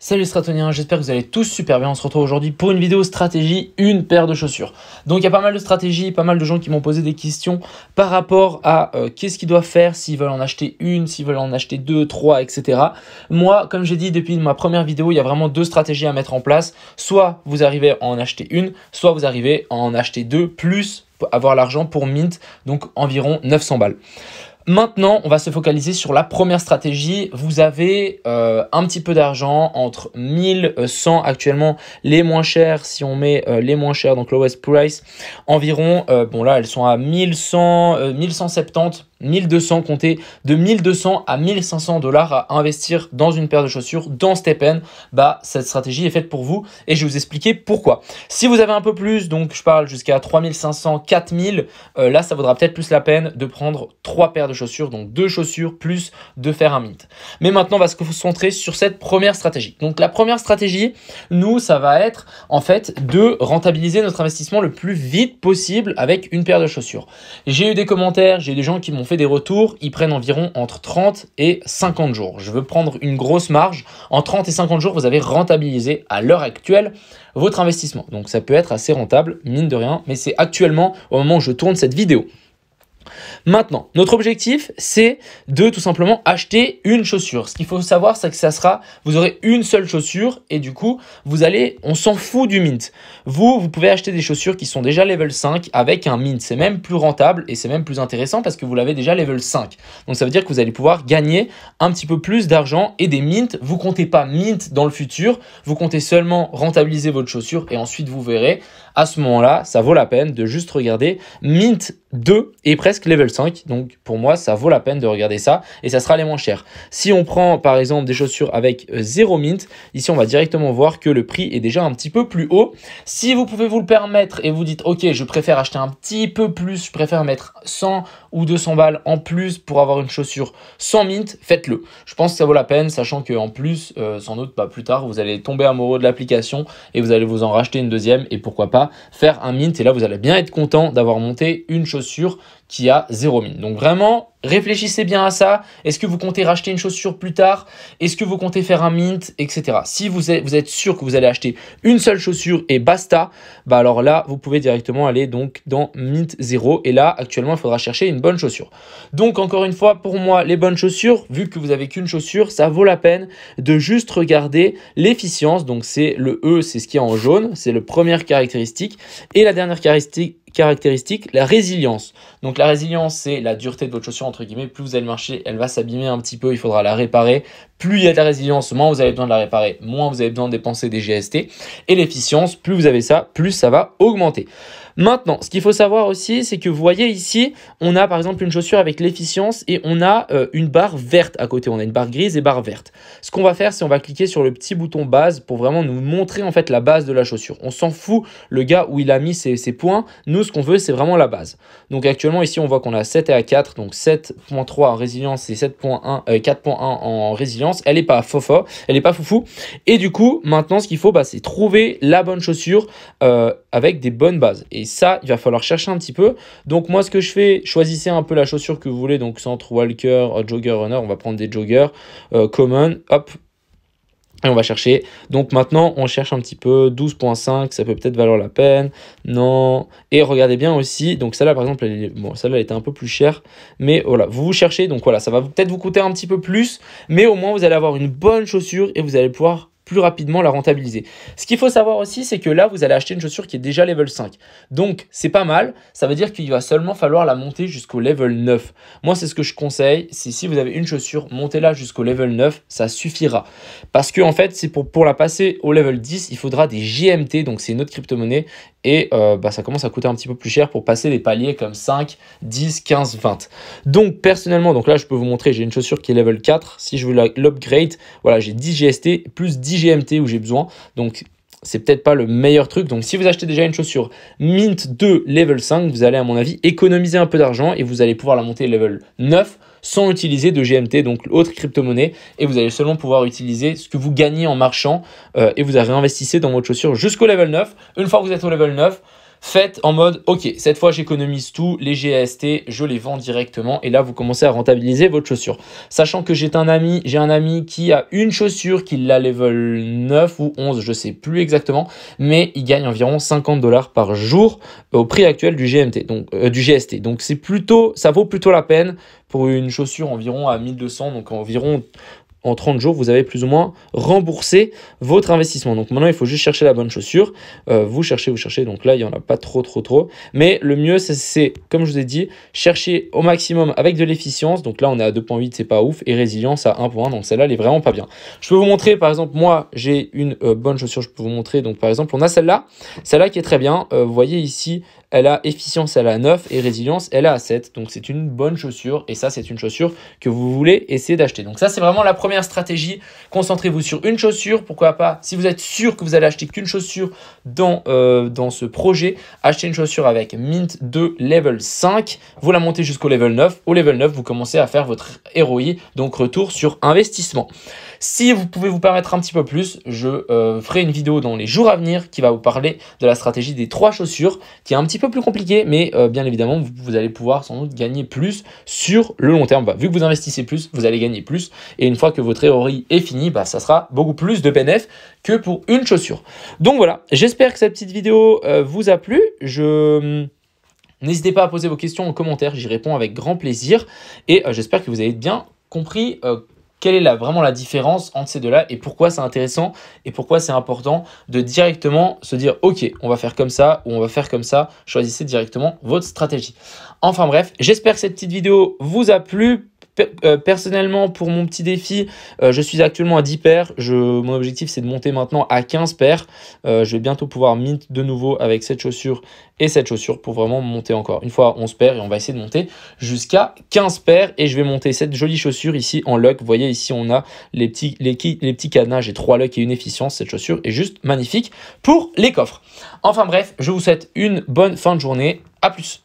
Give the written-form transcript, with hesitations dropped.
Salut les stratoniens, j'espère que vous allez tous super bien. On se retrouve aujourd'hui pour une vidéo stratégie, une paire de chaussures. Donc il y a pas mal de stratégies, pas mal de gens qui m'ont posé des questions par rapport à qu'est-ce qu'ils doivent faire s'ils veulent en acheter une, s'ils veulent en acheter deux, trois, etc. Moi, comme j'ai dit depuis ma première vidéo, il y a vraiment deux stratégies à mettre en place. Soit vous arrivez à en acheter une, soit vous arrivez à en acheter deux, plus avoir l'argent pour mint, donc environ 900 balles. Maintenant, on va se focaliser sur la première stratégie. Vous avez un petit peu d'argent entre 1100 actuellement, les moins chers, si on met les moins chers, donc lowest price, environ, bon là elles sont à 1100, 1170, 1200, comptez de 1200 à 1500 $ à investir dans une paire de chaussures dans StepN. Bah, cette stratégie est faite pour vous et je vais vous expliquer pourquoi. Si vous avez un peu plus, donc je parle jusqu'à 3500, 4000, là ça vaudra peut-être plus la peine de prendre 3 paires de chaussures, donc 2 chaussures plus de faire un mint. Mais maintenant on va se concentrer sur cette première stratégie. Donc la première stratégie, nous ça va être en fait de rentabiliser notre investissement le plus vite possible avec une paire de chaussures. J'ai eu des commentaires, j'ai eu des gens qui m'ont fait des retours, ils prennent environ entre 30 et 50 jours. Je veux prendre une grosse marge. En 30 et 50 jours, vous avez rentabilisé à l'heure actuelle votre investissement. Donc ça peut être assez rentable, mine de rien, mais c'est actuellement au moment où je tourne cette vidéo. Maintenant, notre objectif, c'est de tout simplement acheter une chaussure. Ce qu'il faut savoir, c'est que ça sera, vous aurez une seule chaussure et du coup, on s'en fout du mint. Vous pouvez acheter des chaussures qui sont déjà level 5 avec un mint. C'est même plus rentable et c'est même plus intéressant parce que vous l'avez déjà level 5. Donc, ça veut dire que vous allez pouvoir gagner un petit peu plus d'argent et des mints. Vous comptez pas mint dans le futur, vous comptez seulement rentabiliser votre chaussure et ensuite vous verrez. À ce moment-là, ça vaut la peine de juste regarder mint 2 et presque level 5. Donc, pour moi, ça vaut la peine de regarder ça et ça sera les moins chers. Si on prend, par exemple, des chaussures avec 0 mint, ici, on va directement voir que le prix est déjà un petit peu plus haut. Si vous pouvez vous le permettre et vous dites, OK, je préfère acheter un petit peu plus, je préfère mettre 100 ou 200 balles en plus pour avoir une chaussure sans mint, faites-le. Je pense que ça vaut la peine, sachant qu'en plus, sans doute, plus tard, vous allez tomber amoureux de l'application et vous allez vous en racheter une deuxième et pourquoi pas faire un mint. Et là, vous allez bien être content d'avoir monté une chaussure qui a 0 mint. Donc vraiment, réfléchissez bien à ça. Est-ce que vous comptez racheter une chaussure plus tard? Est-ce que vous comptez faire un mint, etc. Si vous êtes sûr que vous allez acheter une seule chaussure et basta, bah alors là, vous pouvez directement aller donc dans mint 0. Et là, actuellement, il faudra chercher une bonne chaussure. Donc encore une fois, pour moi, les bonnes chaussures, vu que vous avez qu'une chaussure, ça vaut la peine de juste regarder l'efficience. Donc c'est le E, c'est ce qui est en jaune, c'est la première caractéristique. Et la dernière caractéristique, la résilience. Donc la résilience, c'est la dureté de votre chaussure, entre guillemets. Plus vous allez marcher, elle va s'abîmer un petit peu, il faudra la réparer. Plus il y a de la résilience, moins vous avez besoin de la réparer, moins vous avez besoin de dépenser des GST. Et l'efficience, plus vous avez ça, plus ça va augmenter. Maintenant, ce qu'il faut savoir aussi, c'est que vous voyez ici, on a par exemple une chaussure avec l'efficience et on a une barre verte à côté. On a une barre grise et barre verte. Ce qu'on va faire, c'est on va cliquer sur le petit bouton base pour vraiment nous montrer en fait la base de la chaussure. On s'en fout le gars où il a mis ses points. Nous, ce qu'on veut, c'est vraiment la base. Donc actuellement, ici, on voit qu'on a 7 et A4, donc 7.3 en résilience et 4.1 en résilience. Elle n'est pas fofa, elle n'est pas foufou. Et du coup, maintenant, ce qu'il faut, c'est trouver la bonne chaussure avec des bonnes bases. Et ça, il va falloir chercher un petit peu. Donc moi, ce que je fais, choisissez un peu la chaussure que vous voulez. Donc centre, walker, jogger, runner. On va prendre des joggers, common, hop. Et on va chercher. Donc maintenant, on cherche un petit peu 12.5. Ça peut peut-être valoir la peine. Non. Et regardez bien aussi. Donc celle-là, par exemple, celle-là, elle était un peu plus chère. Mais voilà, vous cherchez. Donc voilà, ça va peut-être vous coûter un petit peu plus. Mais au moins, vous allez avoir une bonne chaussure et vous allez pouvoir plus rapidement la rentabiliser. Ce qu'il faut savoir aussi, c'est que là, vous allez acheter une chaussure qui est déjà level 5. Donc, c'est pas mal. Ça veut dire qu'il va seulement falloir la monter jusqu'au level 9. Moi, c'est ce que je conseille. C'est si vous avez une chaussure, montez-la jusqu'au level 9, ça suffira. Parce que en fait, c'est pour la passer au level 10, il faudra des GMT, donc c'est une autre crypto-monnaie. Et ça commence à coûter un petit peu plus cher pour passer des paliers comme 5, 10, 15, 20. Donc, personnellement, donc là, je peux vous montrer, j'ai une chaussure qui est level 4. Si je veux l'upgrade, voilà, j'ai 10 GST plus 10 GMT où j'ai besoin. Donc, c'est peut-être pas le meilleur truc. Donc, si vous achetez déjà une chaussure Mint 2 level 5, vous allez, à mon avis, économiser un peu d'argent et vous allez pouvoir la monter level 9 sans utiliser de GMT, donc autre crypto-monnaie. Et vous allez seulement pouvoir utiliser ce que vous gagnez en marchant et vous réinvestissez dans votre chaussure jusqu'au level 9. Une fois que vous êtes au level 9, faites en mode ok, cette fois j'économise tout, les GAST, je les vends directement et là vous commencez à rentabiliser votre chaussure. Sachant que j'ai un ami qui a une chaussure qui l'a level 9 ou 11, je sais plus exactement, mais il gagne environ 50 $ par jour au prix actuel du GMT, donc du GST. Donc c'est plutôt, ça vaut plutôt la peine pour une chaussure environ à 1200, donc environ en 30 jours, vous avez plus ou moins remboursé votre investissement. Donc maintenant, il faut juste chercher la bonne chaussure. Vous cherchez. Donc là, il n'y en a pas trop. Mais le mieux, c'est, comme je vous ai dit, chercher au maximum avec de l'efficience. Donc là, on est à 2.8, c'est pas ouf. Et résilience à 1.1. Donc celle-là, elle est vraiment pas bien. Je peux vous montrer, par exemple, moi, j'ai une bonne chaussure. Je peux vous montrer. Donc par exemple, on a celle-là. Celle-là qui est très bien. Vous voyez ici, elle a efficience, elle a 9 et résilience, elle a 7. Donc, c'est une bonne chaussure et ça, c'est une chaussure que vous voulez essayer d'acheter. Donc, ça, c'est vraiment la première stratégie. Concentrez-vous sur une chaussure. Pourquoi pas, si vous êtes sûr que vous allez acheter qu'une chaussure dans ce projet, achetez une chaussure avec Mint 2 level 5. Vous la montez jusqu'au level 9. Au level 9, vous commencez à faire votre ROI, donc retour sur investissement. Si vous pouvez vous permettre un petit peu plus, je ferai une vidéo dans les jours à venir qui va vous parler de la stratégie des 3 chaussures, qui est un petit peu plus compliqué, mais bien évidemment, vous allez pouvoir sans doute gagner plus sur le long terme. Vu que vous investissez plus, vous allez gagner plus. Et une fois que votre ROI est fini, ça sera beaucoup plus de bénéfices que pour une chaussure. Donc voilà, j'espère que cette petite vidéo vous a plu. N'hésitez pas à poser vos questions en commentaire, j'y réponds avec grand plaisir. Et j'espère que vous avez bien compris quelle est vraiment la différence entre ces deux-là et pourquoi c'est intéressant et pourquoi c'est important de directement se dire ok, on va faire comme ça ou on va faire comme ça. Choisissez directement votre stratégie. Enfin bref, j'espère que cette petite vidéo vous a plu. Personnellement, pour mon petit défi, je suis actuellement à 10 paires. Mon objectif, c'est de monter maintenant à 15 paires. Je vais bientôt pouvoir mint de nouveau avec cette chaussure et cette chaussure pour vraiment monter encore une fois à 11 paires. Et on va essayer de monter jusqu'à 15 paires. Et je vais monter cette jolie chaussure ici en luck. Vous voyez ici, on a les petits cadenas. J'ai 3 lucks et une efficience. Cette chaussure est juste magnifique pour les coffres. Enfin bref, je vous souhaite une bonne fin de journée. À plus.